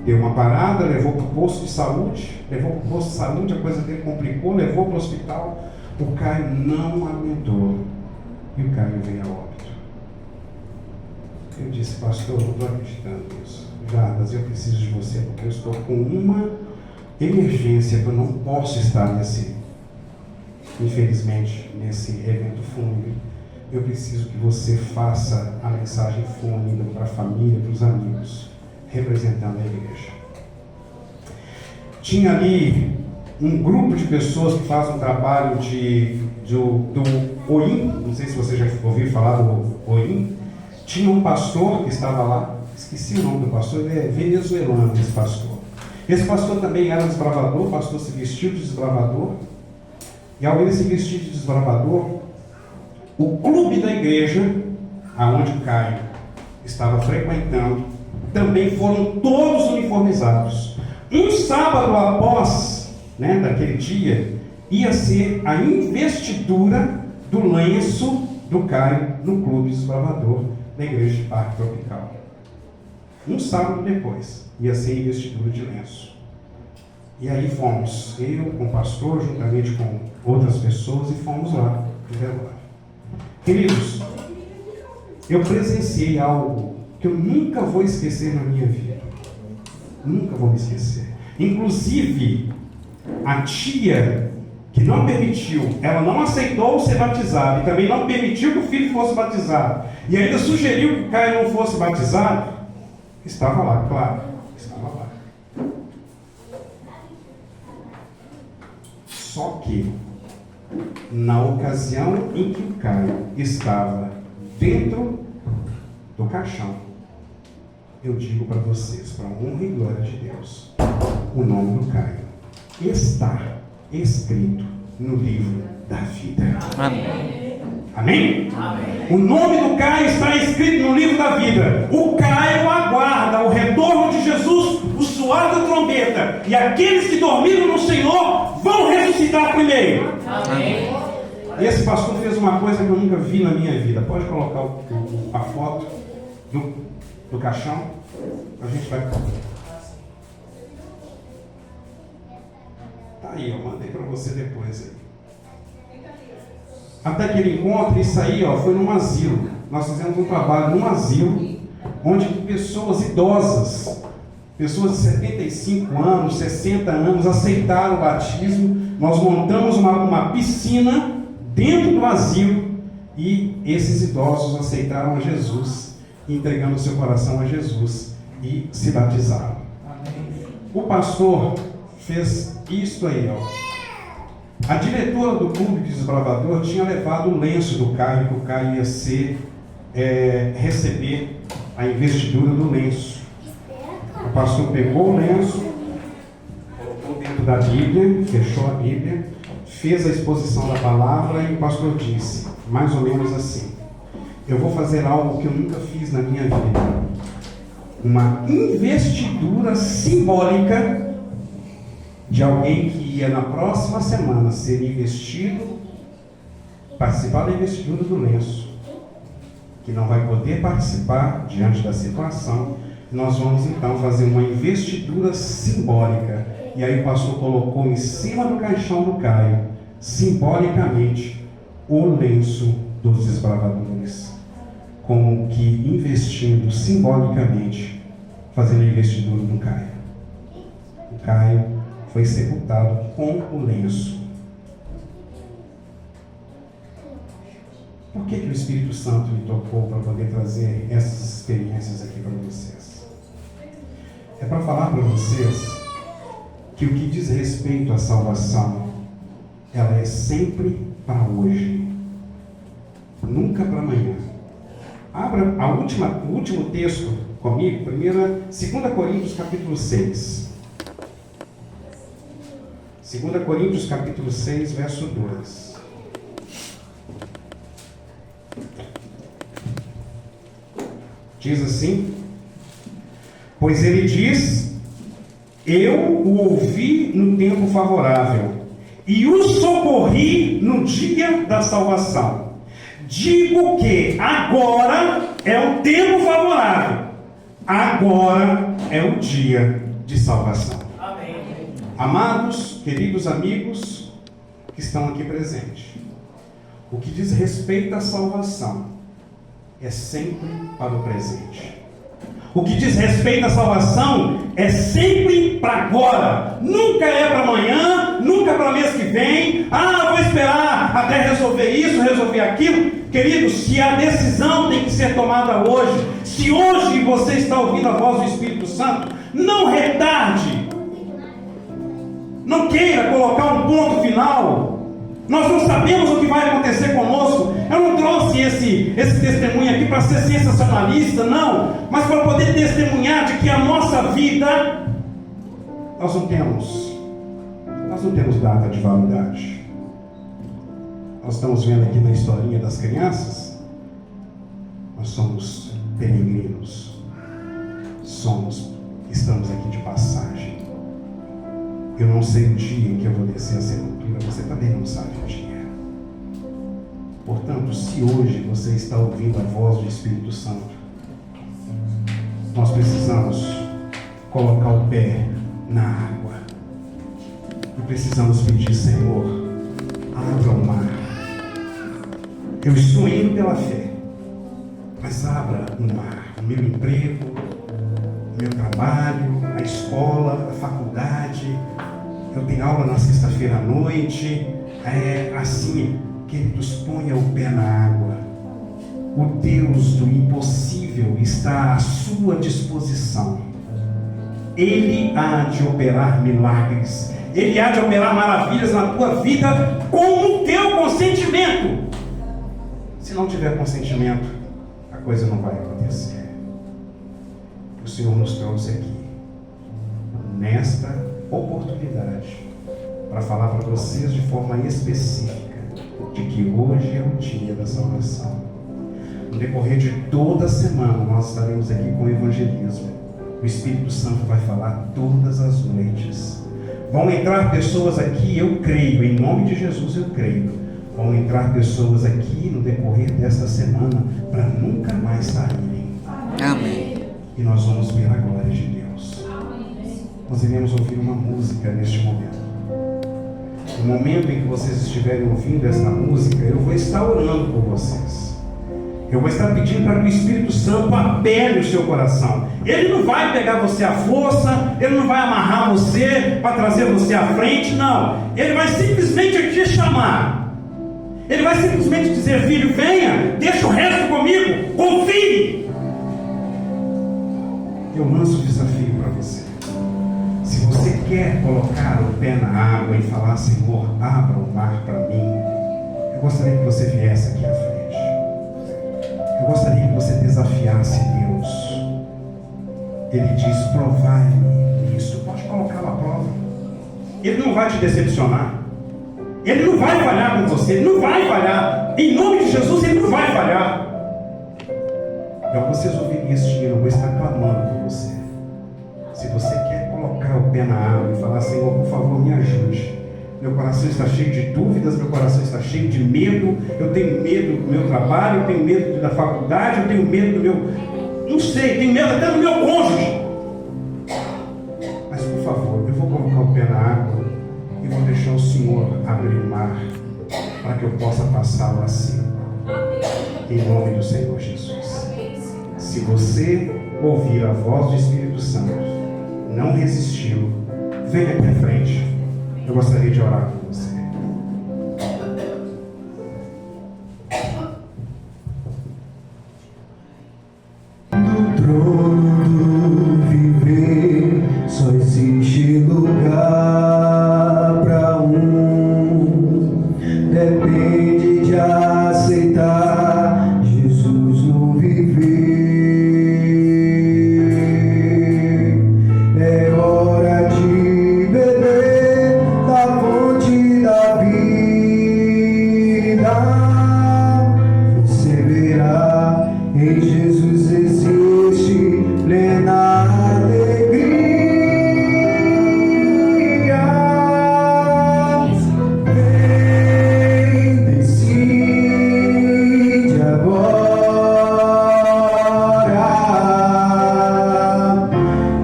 Deu uma parada, levou para o posto de saúde, a coisa dele complicou, levou para o hospital. O Caio não aguentou e o Caio veio a óbito. Eu disse: pastor, não estou acreditando nisso. Jarbas, eu preciso de você porque eu estou com uma emergência que eu não posso estar infelizmente, nesse evento fúnebre. Eu preciso que você faça a mensagem fúnebre para a família, para os amigos, representando a igreja. Tinha ali um grupo de pessoas que faz um trabalho do OIM, não sei se você já ouviu falar do OIM. Tinha um pastor que estava lá, esqueci o nome do pastor, ele é venezuelano, esse pastor. Esse pastor também era desbravador, o pastor se vestiu de desbravador, e ao ele se vestir de desbravador, o clube da igreja, aonde o Caio estava frequentando, também foram todos uniformizados. Um sábado após, daquele dia, ia ser a investidura do lenço do Caio no Clube Desbravador da Igreja de Parque Tropical. Um sábado depois, ia ser a investidura de lenço. E aí fomos, eu com o pastor, juntamente com outras pessoas, e fomos lá no velório. Queridos, eu presenciei algo que eu nunca vou esquecer na minha vida. Nunca vou me esquecer. Inclusive, a tia que não permitiu, ela não aceitou ser batizada e também não permitiu que o filho fosse batizado, e ainda sugeriu que o Caio não fosse batizado, estava lá, claro, estava lá. Só que, na ocasião em que o Caio estava dentro do caixão, eu digo para vocês, para a honra e glória de Deus, o nome do Caio está escrito no livro da vida. Amém. Amém? Amém. O nome do Caio está escrito no livro da vida. O Caio aguarda o retorno de Jesus, o soar da trombeta, e aqueles que dormiram no Senhor vão ressuscitar primeiro. Amém. Esse pastor fez uma coisa que eu nunca vi na minha vida. Pode colocar a foto do caixão? A gente vai... Tá aí, eu mandei para você depois aí. Até aquele encontro, isso aí foi num asilo. Nós fizemos um trabalho num asilo, onde pessoas idosas, pessoas de 75 anos, 60 anos, aceitaram o batismo. Nós montamos uma piscina dentro do asilo, e esses idosos aceitaram a Jesus, entregando o seu coração a Jesus, e se batizaram. O pastor fez isso aí, A diretora do Clube de Desbravador tinha levado o lenço do Caio, que o Caio ia receber a investidura do lenço. O pastor pegou o lenço, colocou dentro da Bíblia, fechou a Bíblia, fez a exposição da palavra, e o pastor disse, mais ou menos assim: eu vou fazer algo que eu nunca fiz na minha vida, uma investidura simbólica de alguém que ia na próxima semana ser investido, participar da investidura do lenço, que não vai poder participar diante da situação. Nós vamos então fazer uma investidura simbólica. E aí o pastor colocou em cima do caixão do Caio, simbolicamente, o lenço dos desbravadores, como que investindo simbolicamente, fazendo a investidura do Caio. O Caio foi sepultado com o lenço. Por que o Espírito Santo me tocou para poder trazer essas experiências aqui para vocês? É para falar para vocês que o que diz respeito à salvação, ela é sempre para hoje, nunca para amanhã. Abra o último texto comigo, 2 Coríntios capítulo 6. 2 Coríntios capítulo 6, verso 2. Diz assim: pois ele diz, eu o ouvi no tempo favorável, e o socorri no dia da salvação. Digo que agora é o tempo favorável, agora é o dia de salvação. Amados, queridos amigos que estão aqui presentes, o que diz respeito à salvação é sempre para o presente. O que diz respeito à salvação é sempre para agora. Nunca é para amanhã, nunca para o mês que vem. Vou esperar até resolver isso, resolver aquilo. Queridos, se a decisão tem que ser tomada hoje, se hoje você está ouvindo a voz do Espírito Santo, não retarde. Não queira colocar um ponto final. Nós não sabemos o que vai acontecer conosco. Eu não trouxe esse testemunho aqui para ser sensacionalista, não. Mas para poder testemunhar de que a nossa vida, nós não temos data de validade. Nós estamos vendo aqui na historinha das crianças, nós somos peregrinos. Estamos aqui de passagem. Eu não sei o dia em que eu vou descer a sepultura, você também não sabe o dia. Portanto, se hoje você está ouvindo a voz do Espírito Santo, nós precisamos colocar o pé na água. E precisamos pedir: Senhor, abra o mar. Eu estou indo pela fé, mas abra o mar. O meu emprego, o meu trabalho, a escola, a faculdade. Eu tenho aula na sexta-feira à noite. Assim, queridos, ponha o pé na água. O Deus do impossível está à sua disposição. Ele há de operar milagres. Ele há de operar maravilhas na tua vida com o teu consentimento. Se não tiver consentimento, a coisa não vai acontecer. O Senhor nos trouxe aqui, nesta oportunidade, para falar para vocês de forma específica de que hoje é o dia da salvação. No decorrer de toda a semana, nós estaremos aqui com o evangelismo. O Espírito Santo vai falar todas as noites. Vão entrar pessoas aqui, eu creio, em nome de Jesus eu creio. Vão entrar pessoas aqui no decorrer desta semana para nunca mais saírem. Amém. E nós vamos ver a glória de Deus. Nós iremos ouvir uma música neste momento. No momento em que vocês estiverem ouvindo esta música, eu vou estar orando por vocês. Eu vou estar pedindo para que o Espírito Santo apele o seu coração. Ele não vai pegar você à força, ele não vai amarrar você para trazer você à frente, não. Ele vai simplesmente te chamar. Ele vai simplesmente dizer: filho, venha, deixa o resto comigo, confie. Eu lanço o desafio para você. Se você quer colocar o pé na água e falar: Senhor, abra o mar para mim, eu gostaria que você viesse aqui à frente. Eu gostaria que você desafiasse Deus. Ele diz: provai-me isso. Pode colocá-lo à prova. Ele não vai te decepcionar. Ele não vai falhar com você. Ele não vai falhar. Em nome de Jesus, ele não vai falhar. E ao vocês ouvirem este hino, eu vou estar clamando por você. Se você quer colocar o pé na água e falar: Senhor, por favor, me ajude. Meu coração está cheio de dúvidas, meu coração está cheio de medo. Eu tenho medo do meu trabalho, eu tenho medo da faculdade, eu tenho medo do meu... Não sei, tenho medo até do meu cônjuge. Mas, por favor, eu vou colocar o pé na água e vou deixar o Senhor abrir o mar para que eu possa passá-lo assim. Em nome do Senhor Jesus. Se você ouvir a voz do Espírito Santo, não resistiu, venha aqui à frente. Eu gostaria de orar com você. No trono viver só existe lugar para um. Depende de aceitar Jesus no viver. É hora de beber da fonte da vida. Você verá, em Jesus existe plena alegria. Vem, decide agora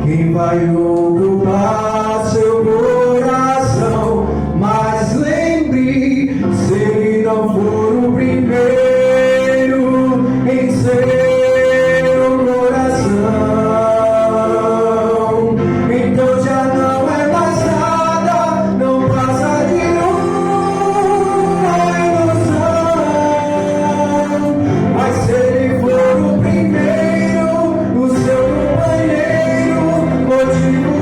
quem vai ocupar seu coração. Mas lembre, se ele não for o primeiro em seu coração, então já não é mais nada, não passa de uma ilusão. Mas se ele for o primeiro, o seu companheiro, motivo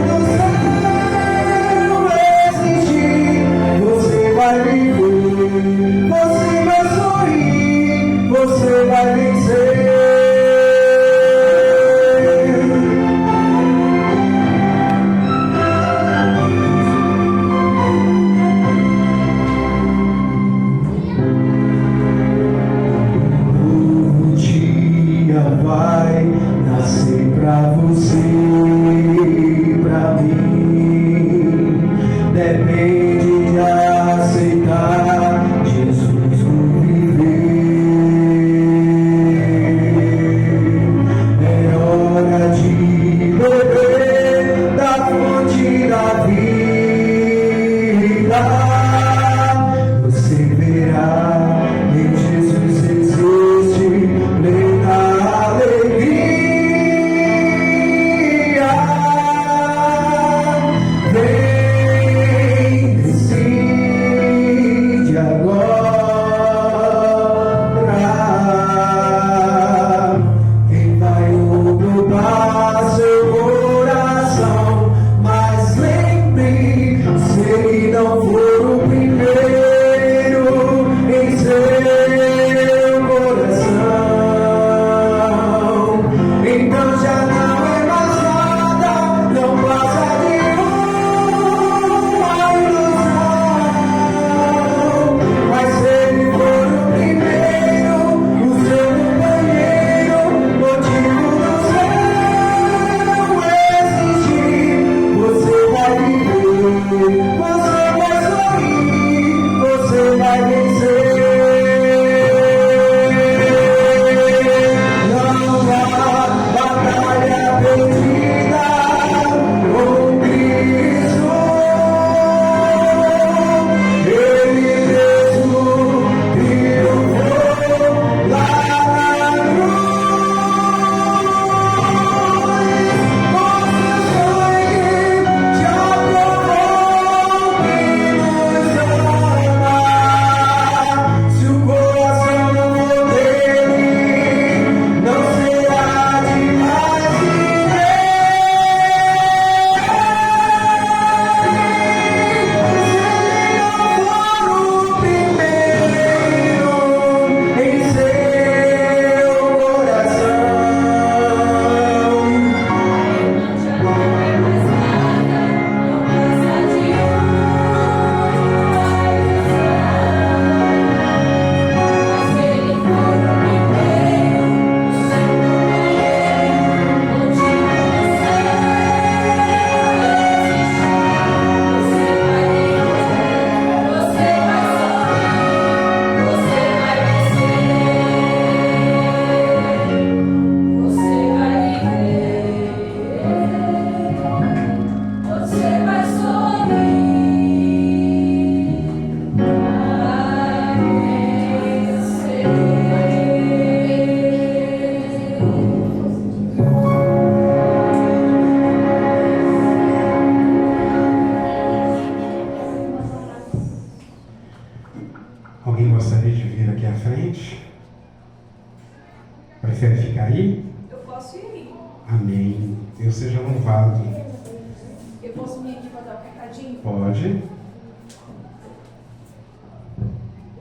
Eu posso vir aqui para dar um recadinho? Pode.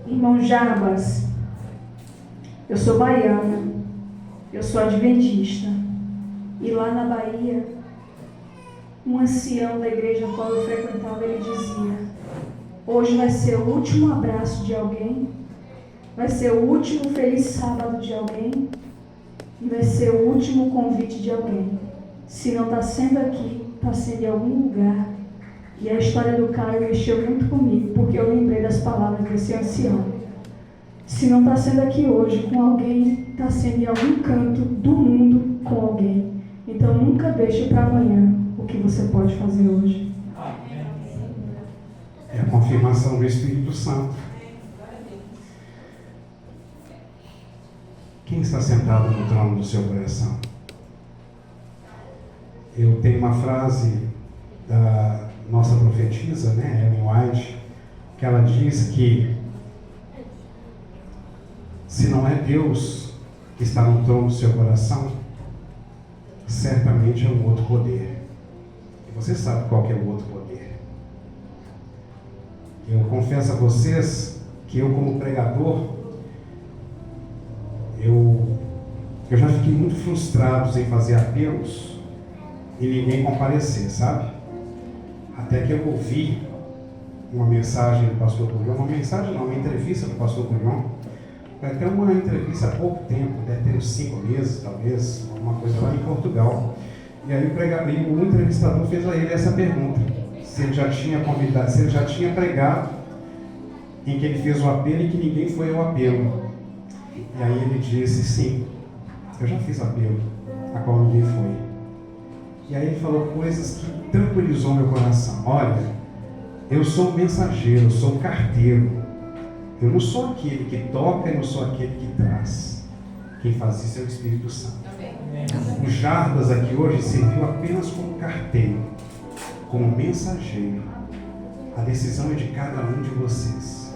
Irmão Jarbas, eu sou baiana, eu sou adventista. E lá na Bahia, um ancião da igreja a qual eu frequentava, ele dizia: hoje vai ser o último abraço de alguém, vai ser o último feliz sábado de alguém, e vai ser o último convite de alguém. Se não está sendo aqui, está sendo em algum lugar. E a história do Caio mexeu muito comigo, porque eu lembrei das palavras desse ancião. Se não está sendo aqui hoje com alguém, está sendo em algum canto do mundo com alguém. Então nunca deixe para amanhã o que você pode fazer hoje. É a confirmação do Espírito Santo. Quem está sentado no trono do seu coração? Eu tenho uma frase da nossa profetisa, Ellen White, que ela diz que se não é Deus que está no trono do seu coração, certamente é um outro poder. E você sabe qual que é o outro poder. Eu confesso a vocês que eu, como pregador, eu já fiquei muito frustrado em fazer apelos e ninguém comparecer, sabe? Até que eu ouvi uma mensagem do pastor Curion, uma entrevista do pastor Curion. Foi até uma entrevista há pouco tempo, deve ter uns 5 meses, talvez, uma coisa lá em Portugal. E aí o entrevistador fez a ele essa pergunta: se ele já tinha convidado, se ele já tinha pregado em que ele fez o apelo e que ninguém foi ao apelo. E aí ele disse: sim, eu já fiz apelo, a qual ninguém foi. E aí ele falou coisas que tranquilizou meu coração. Olha, eu sou o mensageiro, eu sou o carteiro. Eu não sou aquele que toca, eu não sou aquele que traz. Quem faz isso é o Espírito Santo. O Jarbas aqui hoje serviu apenas como carteiro, como mensageiro. A decisão é de cada um de vocês.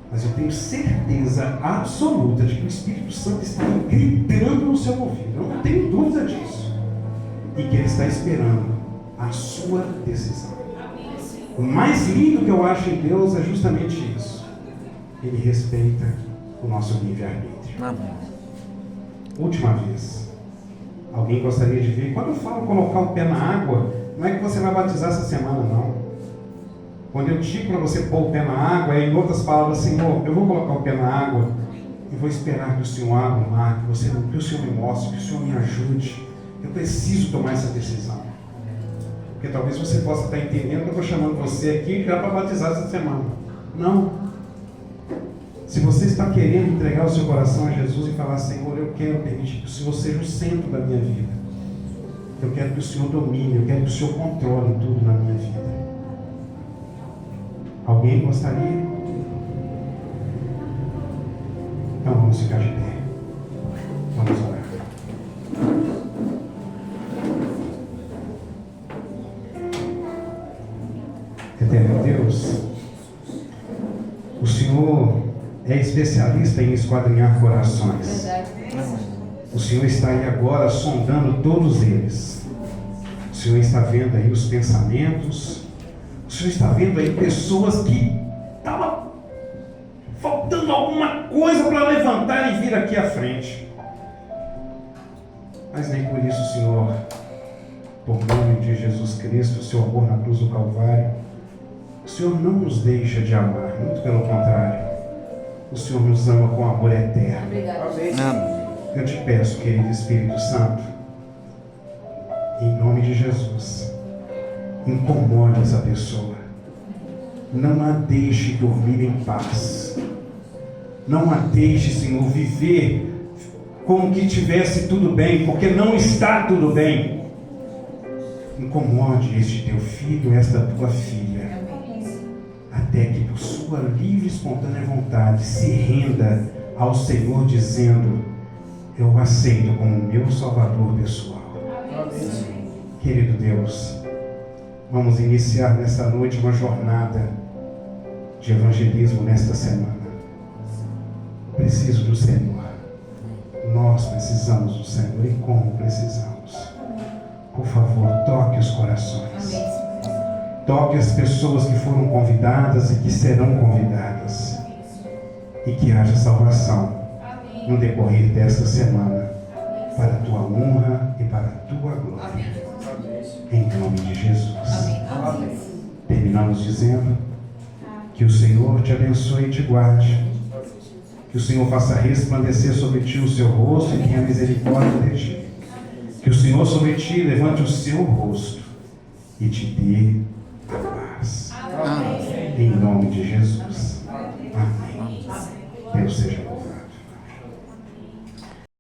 Mas eu tenho certeza absoluta de que o Espírito Santo está gritando no seu ouvido. Eu não tenho dúvida disso. E que Ele está esperando a sua decisão. O mais lindo que eu acho em Deus é justamente isso. Ele respeita o nosso livre-arbítrio. Última vez. Alguém gostaria de ver? Quando eu falo colocar o pé na água, não é que você vai batizar essa semana, não. Quando eu digo para você pôr o pé na água, é em outras palavras: Senhor, eu vou colocar o pé na água e vou esperar que o Senhor abra o mar, que o Senhor me mostre, que o Senhor me ajude. Eu preciso tomar essa decisão. Porque talvez você possa estar entendendo que eu estou chamando você aqui já para batizar essa semana. Não. Se você está querendo entregar o seu coração a Jesus e falar: Senhor, eu quero permitir que o Senhor seja o centro da minha vida. Eu quero que o Senhor domine, eu quero que o Senhor controle tudo na minha vida. Alguém gostaria? Então vamos ficar de pé. Vamos orar. Eterno Deus, o Senhor é especialista em esquadrinhar corações. O Senhor está aí agora sondando todos eles. O Senhor está vendo aí os pensamentos. O Senhor está vendo aí pessoas que estavam faltando alguma coisa para levantar e vir aqui à frente. Mas nem por isso, Senhor, por nome de Jesus Cristo, o seu amor na cruz do Calvário, o Senhor não nos deixa de amar, muito pelo contrário. O Senhor nos ama com amor eterno. Eu te peço, querido Espírito Santo, em nome de Jesus, incomode essa pessoa. Não a deixe dormir em paz. Não a deixe, Senhor, viver como que tivesse tudo bem, porque não está tudo bem. Incomode este teu filho, esta tua filha, até que por sua livre e espontânea vontade se renda ao Senhor, dizendo: eu o aceito como meu Salvador pessoal. Querido Deus, vamos iniciar nesta noite uma jornada de evangelismo nesta semana. Preciso do Senhor. Nós precisamos do Senhor. E como precisamos? Por favor, toque os corações. Toque as pessoas que foram convidadas e que serão convidadas. E que haja salvação no decorrer desta semana, para a tua honra e para a tua glória. Em nome de Jesus. Terminamos dizendo que o Senhor te abençoe e te guarde. Que o Senhor faça resplandecer sobre ti o seu rosto e tenha misericórdia de ti. Que o Senhor sobre ti levante o seu rosto e te dê a paz. Em nome de Jesus. Amém. Deus seja